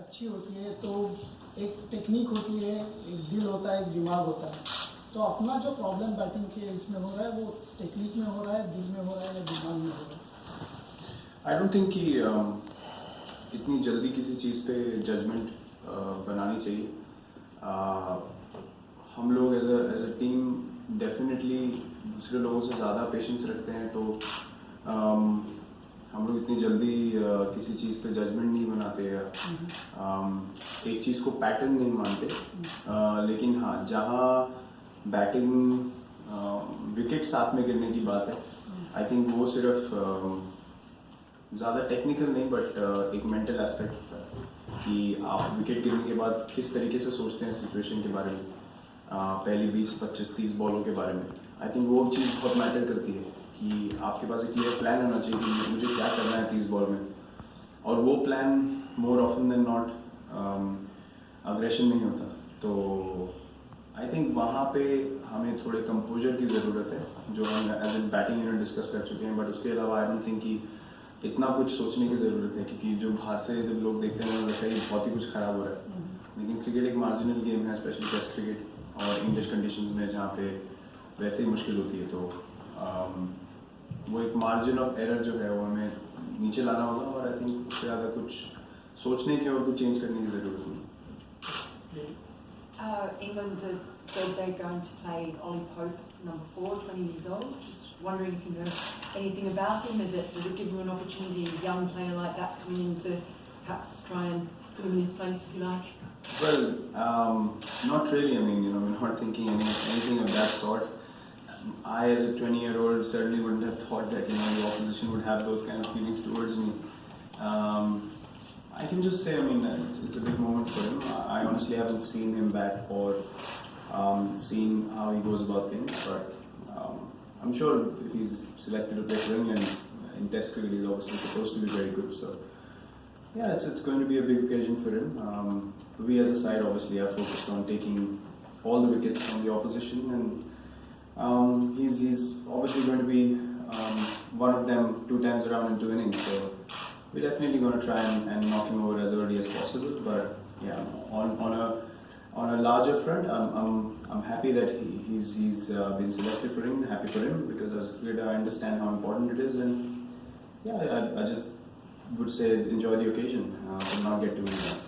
अच्छी होती है तो एक टेक्निक होती है, एक दिल होता है, एक दिमाग होता है। तो अपना जो प्रॉब्लम बैटिंग के इसमें हो रहा है वो टेक्निक में हो रहा है, दिल में हो रहा है या दिमाग में हो रहा है? आई डोंट थिंक कि इतनी जल्दी किसी चीज़ पे जजमेंट बनानी चाहिए। हम लोग एज अ टीम डेफिनेटली दूसरे लोगों से ज़्यादा पेशेंस रखते हैं, तो हम लोग इतनी जल्दी किसी चीज़ पे जजमेंट नहीं बनाते या एक चीज़ को पैटर्न नहीं मानते। लेकिन हाँ, जहाँ बैटिंग विकेट साथ में गिरने की बात है, आई थिंक वो सिर्फ ज़्यादा टेक्निकल नहीं बट एक मेंटल एस्पेक्ट होता है कि आप विकेट गिरने के बाद किस तरीके से सोचते हैं सिचुएशन के बारे में, पहली 20, 25, 30 बॉलों के बारे में। आई थिंक वो चीज़ बहुत मैटर करती है कि आपके पास एक क्लियर प्लान होना चाहिए कि मुझे क्या करना है 30 बॉल में, और वो plan more often than not aggression नहीं होता। तो आई थिंक वहाँ पे हमें थोड़े कंपोजर की ज़रूरत है, जो हम as a batting unit discuss कर चुके हैं। बट उसके अलावा आई डोंट थिंक कि इतना कुछ सोचने की ज़रूरत है, क्योंकि जो बाहर से जब लोग देखते हैं उन्हें लगता है कि बहुत ही कुछ ख़राब हो रहा है। लेकिन क्रिकेट एक मार्जिनल गेम है, स्पेशली टेस्ट क्रिकेट और इंग्लिश कंडीशंस में जहाँ पे वैसे ही मुश्किल होती है। तो वो एक मार्जिन ऑफ एरर जो है वो हमें नीचे लाना होगा, और आई थिंक उससे ज़्यादा कुछ सोचने की और कुछ चेंज करने की ज़रूरत नहीं। England have said they're going to play Ollie Pope, number 4, 20 years old. Just wondering if you know anything about him. Does it give him an opportunity, a young player like that coming in, to perhaps try and put him in his place, if you like? Well, not really. I mean, we're not thinking anything of that sort. I, as a 20-year-old, certainly wouldn't have thought that the opposition would have those kind of feelings towards me. I can just say, I mean, it's a big moment for him. I honestly haven't seen him back or seen how he goes about things, but I'm sure if he's selected to play for England in Test cricket, he's obviously supposed to be very good. So, yeah, it's going to be a big occasion for him. We as a side obviously are focused on taking all the wickets from the opposition, and he's obviously going to be one of them 2 times around in 2 innings. So we're definitely going to try and knock him over as early as possible. But yeah, on a larger front, I'm happy that he's been selected for England. Happy for him, because as a cricketer I understand how important it is, and yeah, I just would say enjoy the occasion and not get too many runs.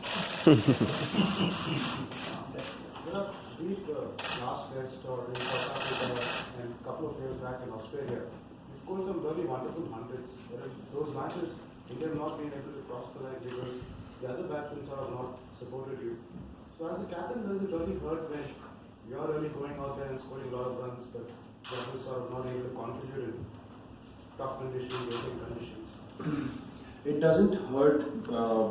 Be it the last test or in South Africa and a couple of years back in Australia, you've scored some really wonderful hundreds. Those matches, India have not been able to cross the line because the other batsmen sort of not supported you. So as a captain, does it really hurt when you're really going out there and scoring a lot of runs, but the others sort of not able to contribute in tough conditions, racing conditions? It doesn't hurt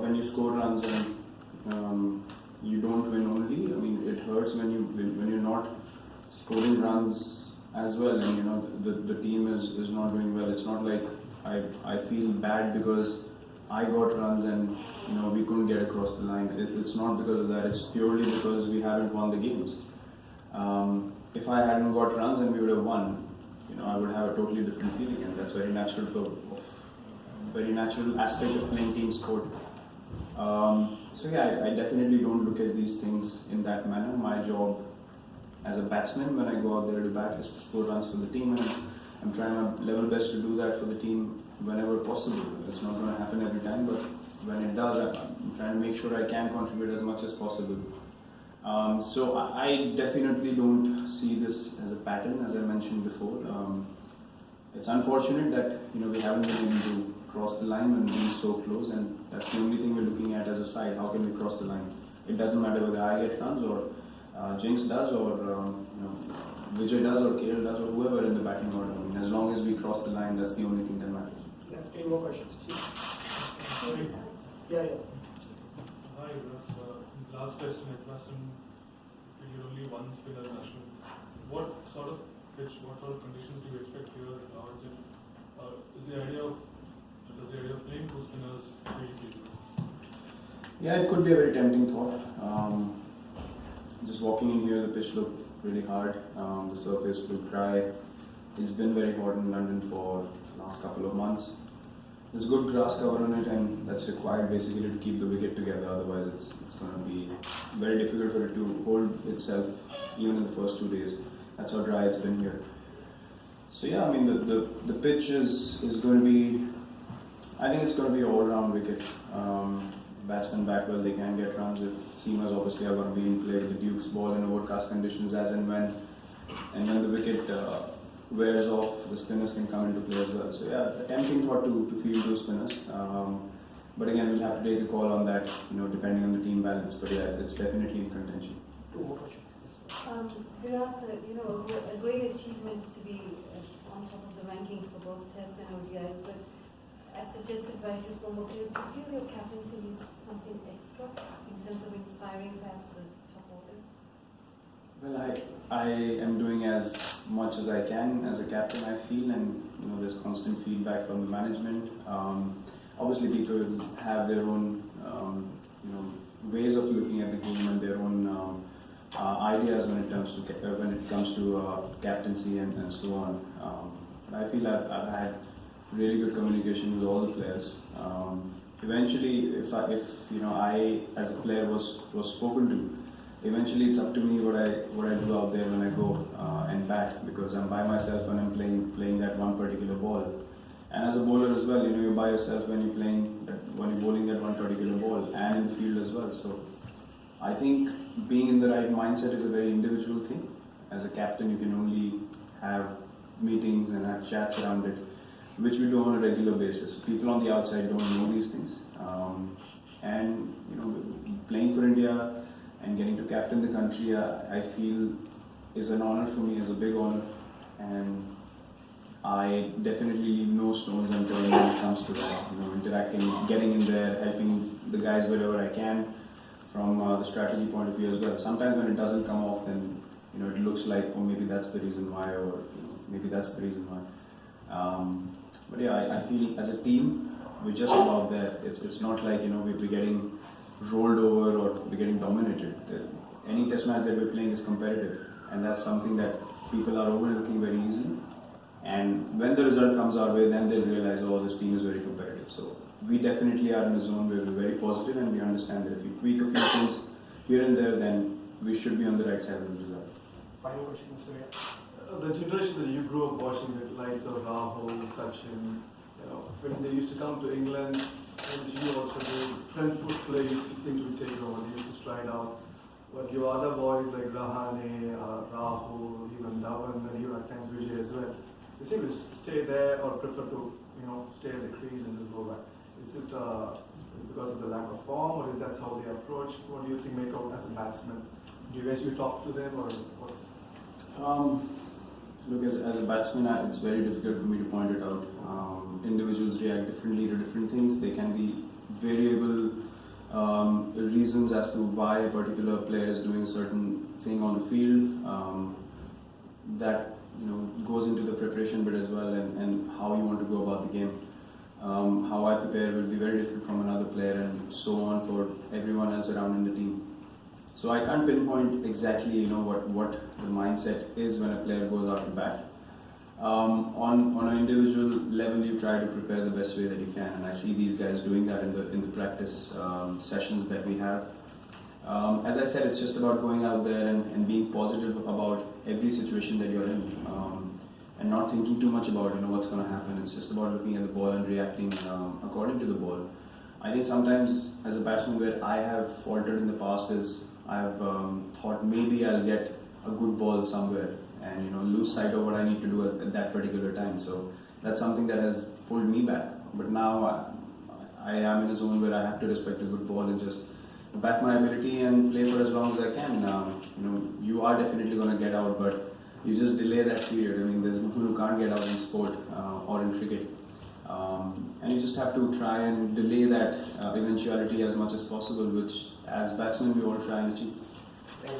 when you score runs and you don't win only. I mean, it hurts when you're not scoring runs as well, and the team is not doing well. It's not like I feel bad because I got runs and we couldn't get across the line. It's not because of that. It's purely because we haven't won the games. If I hadn't got runs and we would have won, I would have a totally different feeling, and that's very natural very natural aspect of playing team sport. So yeah, I definitely don't look at these things in that manner. My job as a batsman when I go out there to bat is to score runs for the team, and I'm trying my level best to do that for the team whenever possible. It's not going to happen every time, but when it does, I'm trying to make sure I can contribute as much as possible. So I definitely don't see this as a pattern, as I mentioned before. It's unfortunate that we haven't been able to cross the line and be so close, and that's the only thing we're looking at as a side. How can we cross the line? It doesn't matter whether I get runs or Jinx does or Vijay does or KL does or whoever in the batting order. I mean, as long as we cross the line, that's the only thing that matters. We have 3 more questions. Yeah. Hi, last test in Edgbaston, you only one spinner national. What sort of pitch, what sort of conditions do you expect here? Does the idea of playing 2 spinners really feasible? Yeah, it could be a very tempting thought. Just walking in here, the pitch looked really hard. The surface looked dry. It's been very hot in London for the last couple of months. there's good grass cover on it, and that's required basically to keep the wicket together. Otherwise, it's going to be very difficult for it to hold itself even in the first 2 days. That's how dry it's been here. So yeah, I mean the pitch is going to be. I think it's going to be an all-round wicket. Batsmen bat well, they can get runs. If seamers obviously are going to be in play with the Duke's ball in overcast conditions as and when the wicket wears off, the spinners can come into play as well. So yeah, tempting thought to field those spinners. But again, we'll have to take a call on that, depending on the team balance. But yeah, it's definitely in contention. Two more questions. Virat, a great achievement to be on top of the rankings for both Tests and ODIs, but as suggested by your former players, do you feel your captaincy needs something extra in terms of inspiring perhaps the top order? Well, I am doing as much as I can as a captain, I feel, and there's constant feedback from the management. Obviously, people have their own ways of looking at the game and their own ideas when it comes to captaincy and so on. But I feel I've had really good communication with all the players. Eventually, if I as a player was spoken to, eventually it's up to me what I do out there when I go and bat, because I'm by myself when I'm playing that one particular ball. And as a bowler as well, you're by yourself when you're bowling that one particular ball, and in the field as well. So I think being in the right mindset is a very individual thing. As a captain, you can only have meetings and have chats around it, which we do on a regular basis. People on the outside don't know these things. And playing for India and getting to captain the country, I feel is an honor for me, is a big honor. And I definitely leave no stones unturned when it comes to interacting, getting in there, helping the guys wherever I can from the strategy point of view as well. Sometimes when it doesn't come off, then it looks like, oh, maybe that's the reason why, or maybe that's the reason why. But yeah, I feel as a team, we're just about there. It's not like we're getting rolled over or we're getting dominated. Any test match that we're playing is competitive, and that's something that people are overlooking very easily. And when the result comes our way, then they'll realize, oh, this team is very competitive. So we definitely are in a zone where we're very positive, and we understand that if we tweak a few things here and there, then we should be on the right side of the result. Final question, Mr. Virat. The generation that you grew up watching, the likes of Rahul, Sachin, when they used to come to England, and you also did, French foot play seemed to be taken over, they used to stride out. But your other boys like Rahane, Rahul, even Dhawan, and even at times Vijay as well, they seem to stay there or prefer to stay at the crease and just go back. Is it because of the lack of form, or is that how they approach? What do you think make out as a batsman? Do you guys talk to them, or what's? Look, as a batsman, it's very difficult for me to point it out. Individuals react differently to different things. There can be variable reasons as to why a particular player is doing a certain thing on the field. That goes into the preparation bit as well, and how you want to go about the game. How I prepare will be very different from another player, and so on for everyone else around in the team. So I can't pinpoint exactly what the mindset is when a player goes out to bat. On an individual level, you try to prepare the best way that you can, and I see these guys doing that in the practice sessions that we have. As I said, it's just about going out there and being positive about every situation that you're in, and not thinking too much about what's going to happen. It's just about looking at the ball and reacting according to the ball. I think sometimes as a batsman, where I have faltered in the past is I have thought maybe I'll get a good ball somewhere and lose sight of what I need to do at that particular time. So that's something that has pulled me back. But now I am in a zone where I have to respect a good ball and just back my ability and play for as long as I can. You are definitely going to get out, but you just delay that period. I mean, there's people who can't get out in sport or in cricket. And you just have to try and delay that eventuality as much as possible, which as batsmen we all try and achieve. Thank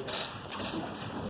you.